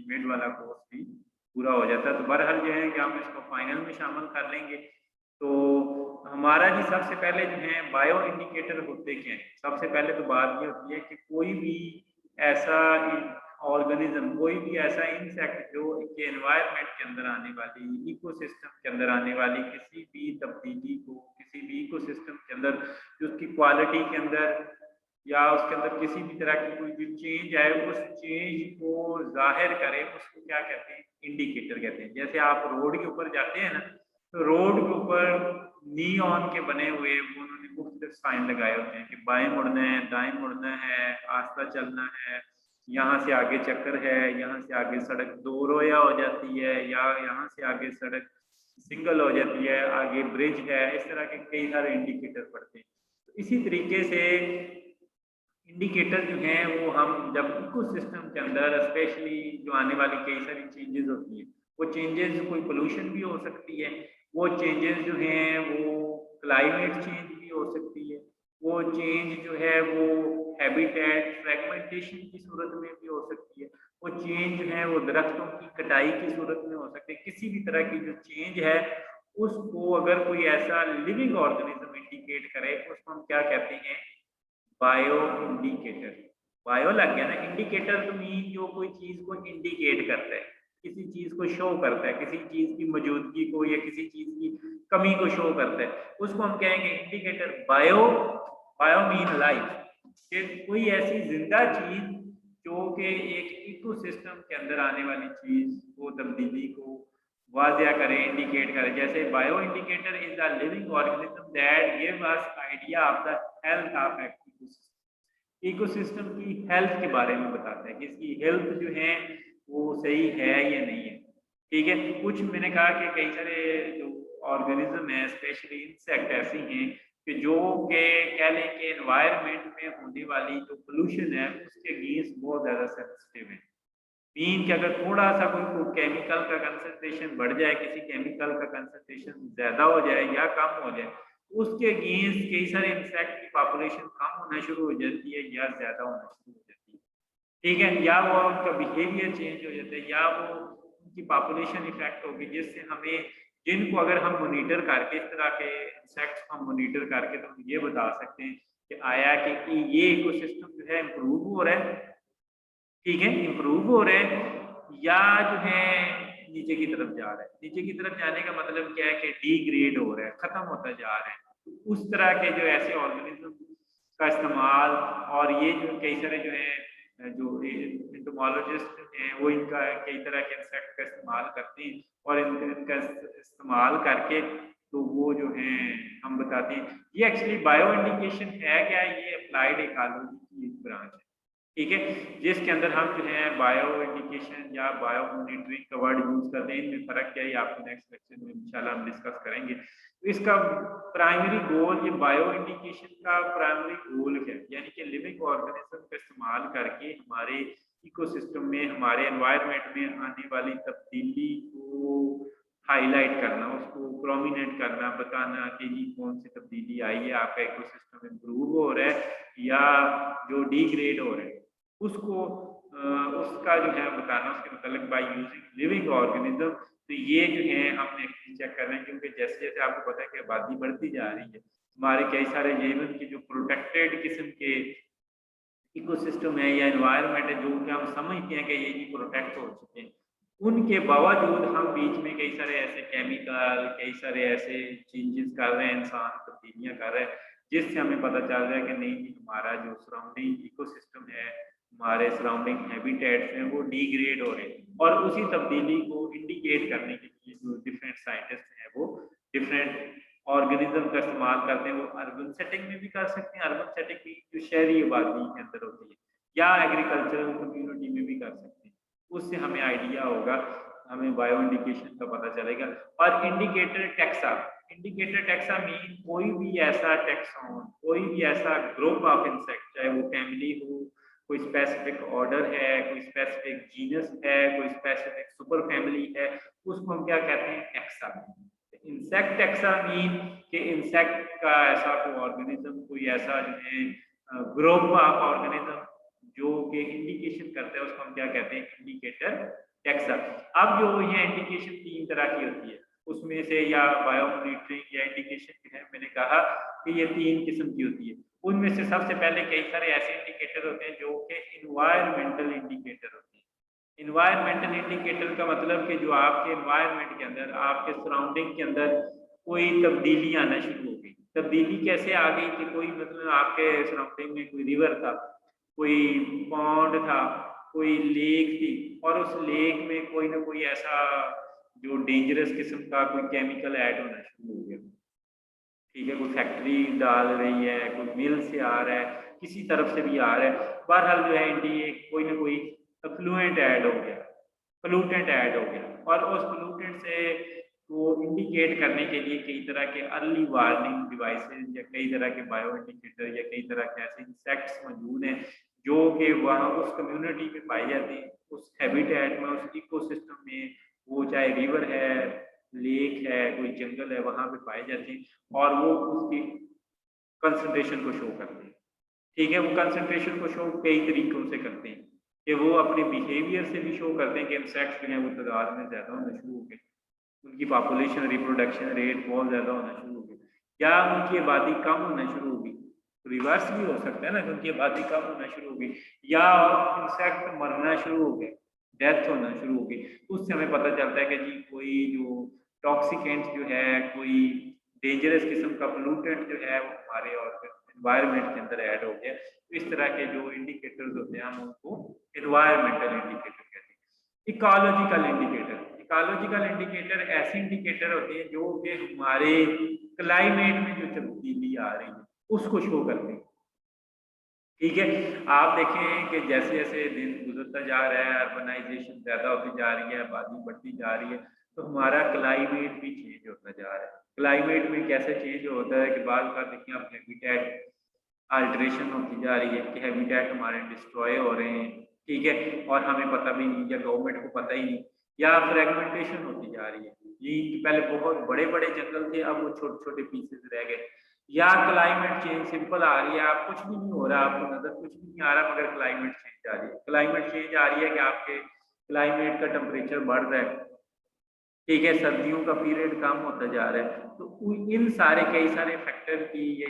Mid वाला course भी पूरा हो जाता है। तो बहरहाल जो है कि हम इसको फाइनल में शामिल कर लेंगे। तो हमारा जी सबसे पहले जो है बायो इंडिकेटर होते क्या हैं? सबसे पहले तो बात ये होती है कि कोई भी ऐसा ऑर्गेनिज्म, कोई भी ऐसा इंसेक्ट जो के एनवायरनमेंट के अंदर आने वाली, इकोसिस्टम के अंदर आने वाली किसी भी तब्दीली को, किसी भी इकोसिस्टम के अंदर जो उसकी क्वालिटी के अंदर या उसके अंदर किसी भी तरह की कोई भी चेंज आए, उस चेंज को जाहिर करे, उसको क्या कहते हैं? इंडिकेटर कहते हैं। जैसे आप रोड के ऊपर जाते हैं ना, तो रोड के ऊपर नियॉन के बने हुए वो उन्होंने मुख्तलिफ साइन लगाए होते हैं कि बाएं मुड़ना है, दाएं मुड़ना है, आस्था चलना है, यहाँ से आगे चक्कर है, यहाँ से आगे सड़क दो रोया हो जाती है, या यहाँ से आगे सड़क सिंगल हो जाती है, आगे ब्रिज है। इस तरह के कई सारे इंडिकेटर पड़ते हैं। तो इसी तरीके से इंडिकेटर जो हैं वो हम जब इकोसिस्टम के अंदर स्पेशली जो आने वाली कई सारी चेंजेस होती हैं, वो चेंजेस कोई पोल्यूशन भी हो सकती है, वो चेंजेस जो हैं वो क्लाइमेट चेंज भी हो सकती है, वो चेंज जो है वो हैबिटेट फ्रेगमेंटेशन की सूरत में भी हो सकती है, वो चेंज जो है वो दरख्तों की कटाई की सूरत में हो सकती है। किसी भी तरह की जो चेंज है उसको अगर कोई ऐसा लिविंग ऑर्गेनिज्म इंडिकेट करे, उसको हम क्या कहते हैं? Bio indicator. बायो लग गया ना, इंडिकेटर तो मीन जो कोई चीज को इंडिकेट करता है, किसी चीज को शो करता है, किसी चीज की मौजूदगी को या किसी चीज की कमी को शो करता है, उसको हम कहेंगे indicator. Bio, bio mean life, कि कोई ऐसी जिंदा चीज जो कि एक इकोसिस्टम के अंदर आने वाली चीज को, तब्दीली को वाजिया करे, इंडिकेट करे। जैसे bio indicator is the living organism that give us idea of the health of ecosystem की हेल्थ के बारे में बताता है कि इसकी हेल्थ जो है वो सही है या नहीं है। ठीक है, कुछ मैंने कहा कि कई सारे जो ऑर्गेनिज्म है, स्पेशली इंसेक्ट ऐसी हैं कि जो के कह लें कि एनवायरनमेंट में होने वाली जो पोल्यूशन है उसके अगेंस्ट बहुत ज़्यादा सेंसिटिव है। मीन कि अगर थोड़ा सा कोई केमिकल का कंसंट्रेशन बढ़ जाए, किसी केमिकल का कंसंट्रेशन ज़्यादा हो जाए या कम हो जाए, उसके अगेंस्ट कई सारे इंसेक्ट की पॉपुलेशन कम होना शुरू हो जाती है या ज़्यादा होना शुरू हो जाती है। ठीक है, या वो उनका बिहेवियर चेंज हो जाता है, या वो उनकी पॉपुलेशन इफेक्ट होगी, जिससे हमें, जिनको अगर हम मोनीटर करके, इस तरह के इंसेक्ट्स को हम मोनीटर करके तो हम ये बता सकते हैं कि आया कि ये इकोसिस्टम जो है इम्प्रूव हो रहा है, ठीक है, इम्प्रूव हो रहे हैं, या जो है नीचे की तरफ जा रहा है। नीचे की तरफ जाने का मतलब क्या है कि डिग्रेड हो रहा है, खत्म होता जा रहा है। तो उस तरह के जो ऐसे ऑर्गेनिज्म का इस्तेमाल, और ये जो कई सारे जो है जो एंटोमोलॉजिस्ट हैं वो इनका कई तरह के इंसेक्ट का इस्तेमाल करते हैं, और इनका इस्तेमाल करके तो वो जो है हम बताते हैं। ये एक्चुअली बायो इंडिकेशन है क्या? ये अप्लाइड इकोलॉजी की एक ब्रांच है, ठीक है, जिसके अंदर हम जो है बायो इंडिकेशन या बायो मॉनिटरिंग का वर्ड यूज करते हैं। इनमें फर्क क्या है आपको नेक्स्ट लेक्चर में इंशाल्लाह हम डिस्कस करेंगे। तो इसका प्राइमरी गोल, ये बायो इंडिकेशन का प्राइमरी गोल क्या है? यानी कि लिविंग ऑर्गेनिज्म का इस्तेमाल करके हमारे इकोसिस्टम में, हमारे एनवायरनमेंट में आने वाली तब्दीली को हाईलाइट करना, उसको प्रोमिनेंट करना, बताना कि जी कौन सी तब्दीली आई है, आपका इकोसिस्टम इम्प्रूव हो रहा है या जो डिग्रेड हो रहा है, उसको उसका जो है बताना, उसके मतलब बाय यूजिंग लिविंग ऑर्गेनिज्म। तो ये जो है हमने चेक कर रहे हैं, क्योंकि जैसे जैसे आपको पता है कि आबादी बढ़ती जा रही है, हमारे कई सारे जीवन के जो प्रोटेक्टेड किस्म के इकोसिस्टम है या एनवायरनमेंट है, जो कि हम समझते हैं कि ये जी प्रोटेक्ट हो चुके हैं, उनके बावजूद हम बीच में कई सारे ऐसे केमिकल, कई सारे ऐसे चेंजेस कर रहे हैं, इंसान तब्दीलियां कर रहे हैं, जिससे हमें पता चल रहा है कि नहीं जी हमारा जो सराउंडिंग इकोसिस्टम है, हमारे सराउंडिंग हैबिटेट्स हैं वो डिग्रेड हो रहे हैं। और उसी तब्दीली को इंडिकेट करने के लिए जो डिफरेंट साइंटिस्ट हैं वो डिफरेंट ऑर्गेनिज्म का इस्तेमाल करते हैं। वो अर्बन सेटिंग में भी कर सकते हैं, अर्बन सेटिंग भी जो शहरी आबादी के अंदर होती है, या एग्रीकल्चरल कम्युनिटी में भी कर सकते हैं। उससे हमें आइडिया होगा, हमें बायो इंडिकेशन का पता चलेगा। और indicator taxa, indicator taxa mean कोई भी ऐसा टैक्सॉन, कोई भी ऐसा ग्रुप ऑफ इंसेक्ट, चाहे वो फैमिली हो, कोई स्पेसिफिक ऑर्डर है, कोई स्पेसिफिक जीनस है, कोई स्पेसिफिक सुपर फैमिली है, उसको हम क्या कहते हैं? टैक्सा। इंसेक्ट टैक्सा मीन कि इंसेक्ट का ऐसा कोई ऑर्गेनिज्म, कोई ऐसा जो है ग्रुप ऑफ ऑर्गेनिज्म जो कि इंडिकेशन करता है, उसको हम क्या कहते हैं? Indicator taxa. अब जो ये इंडिकेशन 3 तरह की होती है, उसमें से या बायो मॉनिटरिंग या इंडिकेशन जो है, मैंने कहा कि ये 3 किस्म की होती है। उनमें से सबसे पहले कई सारे ऐसे इंडिकेटर होते हैं जो कि एनवायरमेंटल इंडिकेटर होते हैं। एनवायरमेंटल इंडिकेटर का मतलब कि जो आपके एनवायरनमेंट के अंदर, आपके सराउंडिंग के अंदर कोई तब्दीली आना शुरू हो गई। तब्दीली कैसे आ गई कि कोई मतलब आपके सराउंडिंग में कोई रिवर था, कोई पॉन्ड था, कोई लेक थी, और उस लेक में कोई ना कोई ऐसा जो डेंजरस किस्म का कोई केमिकल ऐड होना शुरू हो गया। ठीक है, कोई फैक्ट्री डाल रही है, कोई मिल से आ रहा है, किसी तरफ से भी आ रहा है, बहरहाल जो है इंडी कोई ना कोई फ्लुएंट ऐड हो गया, पोल्यूटेंट ऐड हो गया, और उस पोल्यूटेंट से वो इंडिकेट करने के लिए कई तरह के अर्ली वार्निंग डिवाइसेस या कई तरह के बायो इंडिकेटर या कई तरह के ऐसे इंसेक्ट्स मौजूद हैं जो कि वहाँ उस कम्युनिटी में पाए जाते हैं, उस हैबिटेट में, उस इकोसिस्टम में, वो चाहे रिवर है, लेक है, कोई जंगल है, वहाँ पे पाए जाते हैं, और वो उसकी कंसंट्रेशन को शो करते हैं। ठीक है, वो कंसंट्रेशन को शो कई तरीकों से करते हैं कि वो अपने बिहेवियर से भी शो करते हैं कि इंसेक्ट्स जो हैं वो तादाद में ज़्यादा होना शुरू हो गए, उनकी पॉपुलेशन रिप्रोडक्शन रेट बहुत ज़्यादा होना शुरू हो गई, या उनकी आबादी कम होना शुरू हो गई। रिवर्स भी हो सकता है ना कि उनकी आबादी कम होना शुरू हो गई, या इंसेक्ट मरना शुरू हो गए, डेथ होना शुरू हो गई। उससे हमें पता चलता है कि जी कोई जो टॉक्सिकेंट जो है, कोई डेंजरस किस्म का पोल्यूटेंट जो है वो हमारे और एनवायरनमेंट के अंदर ऐड हो गया। तो इस तरह के जो इंडिकेटर्स होते हैं हम उनको एनवायरमेंटल इंडिकेटर कहते हैं। इकोलॉजिकल इंडिकेटर, इकोलॉजिकल इंडिकेटर ऐसे इंडिकेटर होते हैं जो कि हमारे क्लाइमेट में जो तब्दीली आ रही है उसको शो करते हैं। ठीक है, आप देखें कि जैसे जैसे दिन गुजरता जा रहा है, अर्बनाइजेशन ज़्यादा होती जा रही है, आबादी बढ़ती जा रही है, तो हमारा क्लाइमेट भी चेंज होता जा रहा है। क्लाइमेट में कैसे चेंज होता है कि बाद का देखिए आप, हैबिटेट अल्टरेशन होती जा रही है कि हैबिटेट हमारे डिस्ट्रॉय हो रहे हैं, ठीक है, और हमें पता भी नहीं या गवर्नमेंट को पता ही नहीं, या फ्रेगमेंटेशन होती जा रही है। ये पहले बहुत बड़े बड़े जंगल थे, अब वो छोटे छोटे पीसेस रह गए, या क्लाइमेट चेंज सिंपल आ रही है, आप कुछ भी नहीं हो रहा, आपको नजर कुछ भी नहीं आ रहा, मगर क्लाइमेट चेंज आ रही है। क्लाइमेट चेंज आ रही है कि आपके क्लाइमेट का टेम्परेचर बढ़ रहा है, ठीक है, सर्दियों का पीरियड कम होता जा रहा है। तो इन सारे कई सारे फैक्टर की ये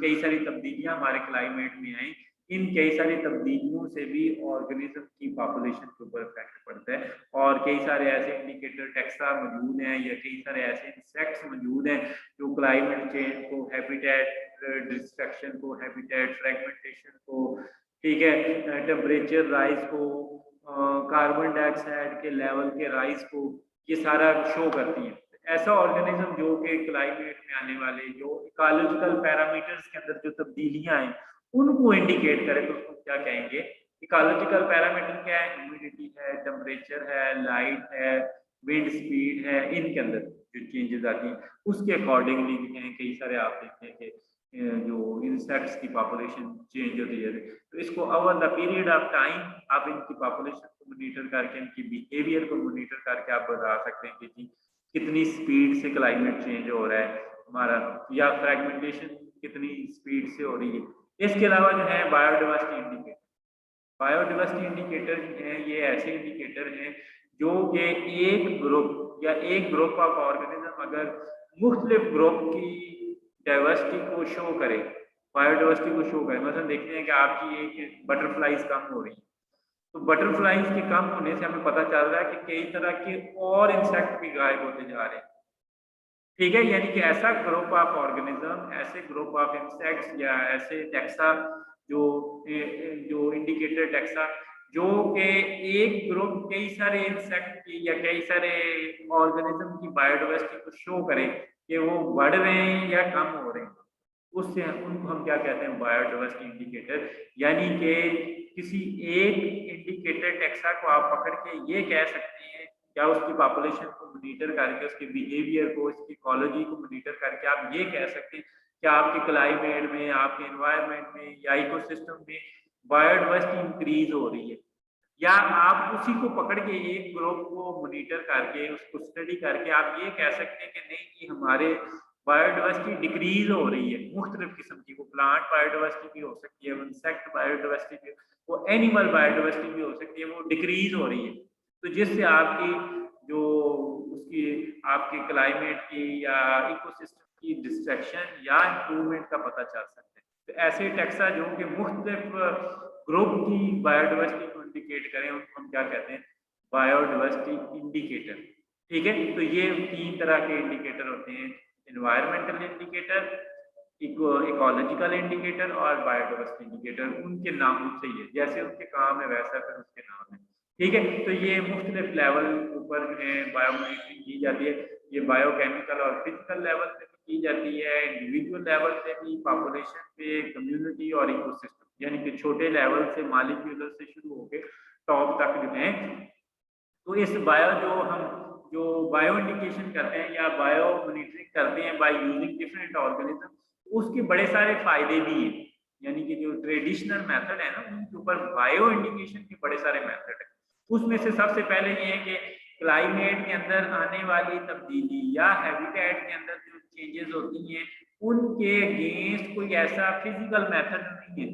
कई सारी तब्दीलियां हमारे क्लाइमेट में आई, इन कई सारी तब्दीलियों से भी ऑर्गेनिज्म की पॉपुलेशन के ऊपर इफेक्ट पड़ता है, और कई सारे ऐसे इंडिकेटर टेक्सा मौजूद हैं या कई सारे ऐसे इंसेक्ट्स मौजूद हैं जो क्लाइमेट चेंज को, हैबिटेट डिस्ट्रक्शन को, हैबिटेट फ्रेगमेंटेशन को, ठीक है, टेम्परेचर राइज को, कार्बन डाइऑक्साइड के लेवल के राइज को, ये सारा शो करती है। ऐसा ऑर्गेनिज्म जो कि क्लाइमेट में आने वाले जो इकोलॉजिकल पैरामीटर्स के अंदर जो तब्दीलियां हैं उनको इंडिकेट करे, तो उसको क्या कहेंगे? इकोलॉजिकल पैरामीटर क्या है? ह्यूमिडिटी है, टेम्परेचर है, लाइट है, विंड स्पीड है, इनके अंदर जो चेंजेस आती हैं उसके अकॉर्डिंगली भी हैं। कई सारे आप देखते हैं कि जो इंसेक्ट्स की पॉपुलेशन चेंज होती है, तो इसको over the period of time आप इनकी पॉपुलेशन को मॉनिटर करके, इनकी बिहेवियर को मॉनिटर करके आप बता सकते हैं कि जी कितनी स्पीड से क्लाइमेट चेंज हो रहा है हमारा, या फ्रेगमेंटेशन कितनी स्पीड से हो रही है। इसके अलावा जो है बायोडाइवर्सिटी इंडिकेटर, बायोडाइवर्सिटी इंडिकेटर जो है ये ऐसे इंडिकेटर हैं जो कि एक ग्रुप या एक ग्रुप ऑफ ऑर्गेनिज्म अगर मुख्तलिफ ग्रुप की डाइवर्सिटी को शो करे, बायोडाइवर्सिटी को शो करे, मतलब देखते हैं कि आपकी एक बटरफ्लाईज कम हो रही है, तो बटरफ्लाईज के कम होने से हमें पता चल रहा है कि कई तरह के और इंसेक्ट भी गायब होते जा रहे हैं। ठीक है, यानी कि ऐसा ग्रुप ऑफ ऑर्गेनिज्म, ऐसे ग्रुप ऑफ इंसेक्ट्स या ऐसे टेक्सा जो जो इंडिकेटर टेक्सा जो कि एक ग्रुप कई सारे इंसेक्ट की या कई सारे ऑर्गेनिज्म की बायोडाइवर्सिटी को शो करे कि वो बढ़ रहे हैं या कम हो रहे हैं, उससे उनको हम क्या कहते हैं? Biodiversity indicator. यानी कि किसी एक इंडिकेटर टेक्सा को आप पकड़ के ये कह सकते हैं, या उसकी पॉपुलेशन को मॉनिटर करके, उसके बिहेवियर को, उसकी इकोलॉजी को मॉनिटर करके आप ये कह सकते हैं कि आपके क्लाइमेट में, आपके एनवायरनमेंट में या इकोसिस्टम में बायोडाइवर्सिटी इंक्रीज हो रही है। या आप उसी को पकड़ के एक ग्रुप को मॉनिटर करके, उसको स्टडी करके आप ये कह सकते हैं कि नहीं, कि हमारे बायोडाइवर्सिटी डिक्रीज हो रही है। मुख्तलिफ किस्म की, वो प्लांट बायोडाइवर्सिटी भी हो सकती है, वो इंसेक्ट बायोडाइवर्सिटी भी, वो एनिमल बायोडाइवर्सिटी भी हो सकती है, वो डिक्रीज हो रही है। तो जिससे आपकी जो उसकी आपके क्लाइमेट की या इकोसिस्टम की डिस्ट्रैक्शन या इम्प्रूवमेंट का पता चल सकता है। तो ऐसे टैक्सा जो कि मुख्तलिफ ग्रुप की बायोडाइवर्सिटी को इंडिकेट करें उनको हम क्या कहते हैं, बायोडाइवर्सिटी इंडिकेटर। ठीक है, तो ये 3 तरह के इंडिकेटर होते हैं, एनवायरमेंटल इंडिकेटर, इकोलॉजिकल इंडिकेटर और बायोडाइवर्सिटी इंडिकेटर। उनके नाम से ही है, जैसे उनके काम है वैसा फिर उसके नाम है। ठीक है, तो ये मुख्तलिफ लेवल ऊपर जो है बायोमॉनिटरिंग की जाती है। ये बायोकेमिकल और फिजिकल लेवल पे भी की जाती है, इंडिविजुअल लेवल पे भी, पॉपुलेशन पे, कम्युनिटी और इकोसिस्टम, यानी कि छोटे लेवल से मॉलिक्यूलर से शुरू होकर टॉप तक जो है। तो इस जो बायो इंडिकेशन करते हैं या बायो मॉनिटरिंग करते हैं बाय यूजिंग डिफरेंट ऑर्गेनिज्म, उसके बड़े सारे फायदे भी हैं। यानी कि जो ट्रेडिशनल मेथड है ना, उनके ऊपर बायो इंडिकेशन के बड़े सारे मेथड है। उसमें से सबसे पहले ये है कि क्लाइमेट के अंदर आने वाली तब्दीली या हैबिटेट के अंदर जो चेंजेस होती हैं, उनके अगेंस्ट कोई ऐसा फिजिकल मेथड नहीं है।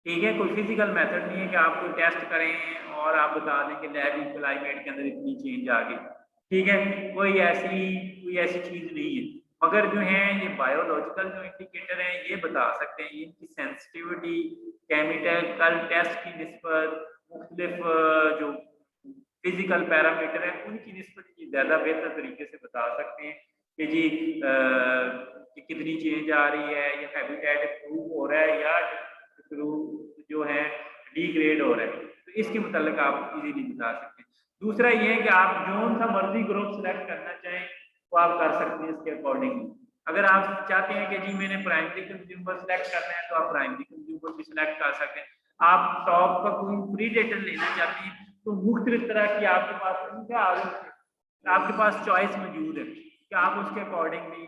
ठीक है, कोई फिजिकल मेथड नहीं है कि आप कोई टेस्ट करें और आप बता दें कि लैब क्लाइमेट के अंदर इतनी चेंज आ गई। ठीक है, कोई ऐसी चीज नहीं है। मगर जो है ये बायोलॉजिकल जो इंडिकेटर हैं ये बता सकते हैं, इनकी सेंसिटिविटी केमिकल टेस्ट की निस्बत मुख्तलिफ जो फिजिकल पैरामीटर है उनकी निस्बत ज़्यादा बेहतर तरीके से बता सकते हैं कि जी कि कितनी चेंज आ रही है, या हैबिटेट इम्प्रूव हो रहा है या जो है डिग्रेड हो रहा है। तो इसके मतलब आप इजीली बता सकते हैं। दूसरा ये है कि आप जो सा मर्जी ग्रुप सेलेक्ट करना चाहें वो आप कर सकते हैं इसके अकॉर्डिंगली। अगर आप चाहते हैं कि जी मैंने प्राइमरी कंज्यूमर सेलेक्ट करना है तो आप प्राइमरी कंज्यूमर भी सिलेक्ट कर सकते हैं। आप टॉप का कोई प्रीडेटर लेना चाहते हैं तो मुख्तलिफ तरह की आपके पास आपके पास चॉइस मौजूद है कि आप उसके अकॉर्डिंगली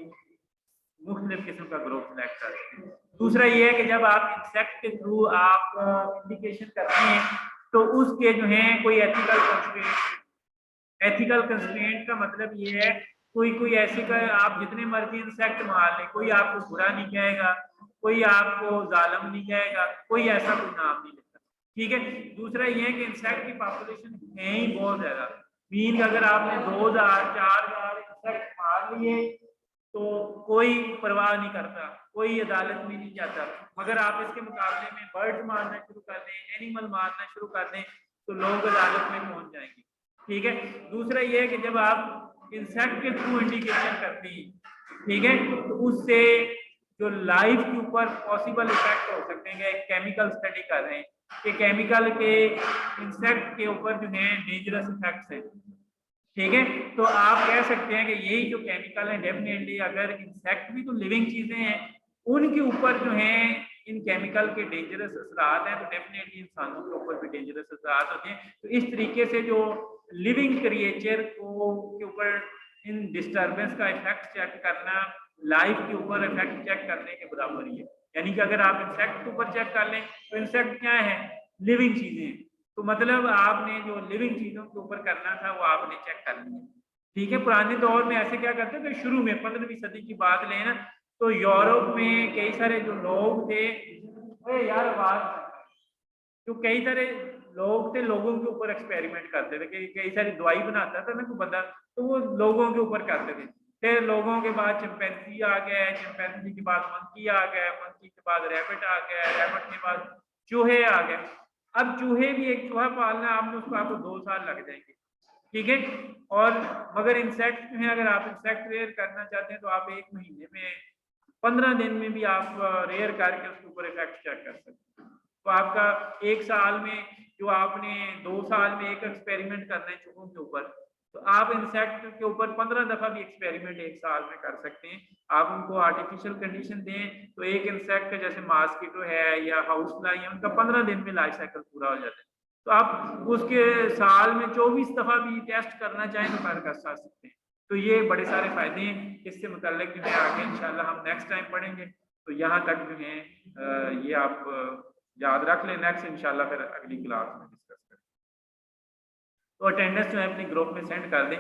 मुख्तलिफ किस्म का ग्रुप सेलेक्ट कर सकते हैं। दूसरा ये है कि जब आप इंसेक्ट के थ्रू आप इंडिकेशन करते हैं तो उसके जो है कोई एथिकल कंस्ट्रेंट का मतलब ये है कोई ऐसी का आप जितने मर्जी इंसेक्ट मार लें, कोई आपको बुरा नहीं कहेगा, कोई आपको जालिम नहीं कहेगा, कोई ऐसा कोई नाम नहीं लेता। ठीक है, दूसरा ये है कि इंसेक्ट की पॉपुलेशन है ही बहुत ज्यादा। मीन अगर आपने 2000 4000 इंसेक्ट मार लिए तो कोई परवाह नहीं करता, कोई अदालत में नहीं जाता। मगर आप इसके मुकाबले में बर्ड्स मारना शुरू कर दें, एनिमल मारना शुरू कर दें तो लोग अदालत में पहुंच जाएंगे। ठीक है, दूसरा ये है कि जब आप इंसेक्ट के थ्रू इंडिकेशन करते हैं, ठीक है, तो उससे जो लाइफ के ऊपर पॉसिबल इफेक्ट हो सकते हैं। एक केमिकल स्टडी कर रहे हैं कि केमिकल के इंसेक्ट के ऊपर जो है डेंजरस इफेक्ट्स है। ठीक है, तो आप कह सकते हैं कि यही जो केमिकल है डेफिनेटली अगर इंसेक्ट भी तो लिविंग चीजें हैं, उनके ऊपर जो है इन केमिकल के डेंजरस असरात हैं तो डेफिनेटली इंसानों के ऊपर भी डेंजरस असरात होते हैं। तो इस तरीके से जो लिविंग क्रिएचर को के ऊपर इन डिस्टर्बेंस का इफेक्ट चेक करना लाइफ के ऊपर इफेक्ट चेक करने के बराबर ही है। यानी कि अगर आप इंसेक्ट के ऊपर चेक कर लें तो इंसेक्ट क्या है, लिविंग चीजें हैं। तो मतलब आपने जो लिविंग चीजों के ऊपर करना था वो आपने चेक कर लिया। ठीक है, पुराने दौर में ऐसे क्या करते थे, शुरू में 15वीं सदी की बात लेना तो यूरोप में कई सारे जो लोग थे, अरे यार आवाज, जो कई सारे लोग थे लोगों के ऊपर एक्सपेरिमेंट करते थे, कई सारी दवाई बनाता था ना कोई बंदा तो वो लोगों के ऊपर करते थे। फिर लोगों के बाद चिंपैंजी आ गया, चिंपैंजी के बाद मंकी आ गया, मंकी के बाद रैबिट आ गया, रैबिट के बाद चूहे आ गए। अब चूहे भी एक चूहा पालना आपको 2 साल लग जाएंगे। ठीक है, और मगर इंसेक्ट में अगर आप इंसेक्ट रेयर करना चाहते हैं तो आप 1 महीने में 15 दिन में भी आप रेयर करके उसके ऊपर इफेक्ट चेक कर सकते हैं। तो आपका 1 साल में जो आपने 2 साल में एक एक्सपेरिमेंट करना है चूहों के ऊपर, तो आप इंसेक्ट के ऊपर 15 दफा भी एक्सपेरिमेंट 1 साल में कर सकते हैं। आप उनको आर्टिफिशियल कंडीशन दें तो एक इंसेक्ट जैसे मॉस्किटो है या हाउस फ्लाई है, उनका 15 दिन में लाइफ साइकिल पूरा हो जाता है। तो आप उसके साल में 24 दफा भी टेस्ट करना चाहें तो कर सकते हैं। तो ये बड़े सारे फायदे हैं। इससे मुताल्लिक जो है आगे इंशाल्लाह हम नेक्स्ट टाइम पढ़ेंगे। तो यहाँ तक जो है ये आप याद रख लें, नेक्स्ट इंशाल्लाह फिर अगली क्लास में डिस्कस करें। तो अटेंडेंस जो है अपने ग्रुप में सेंड कर दें।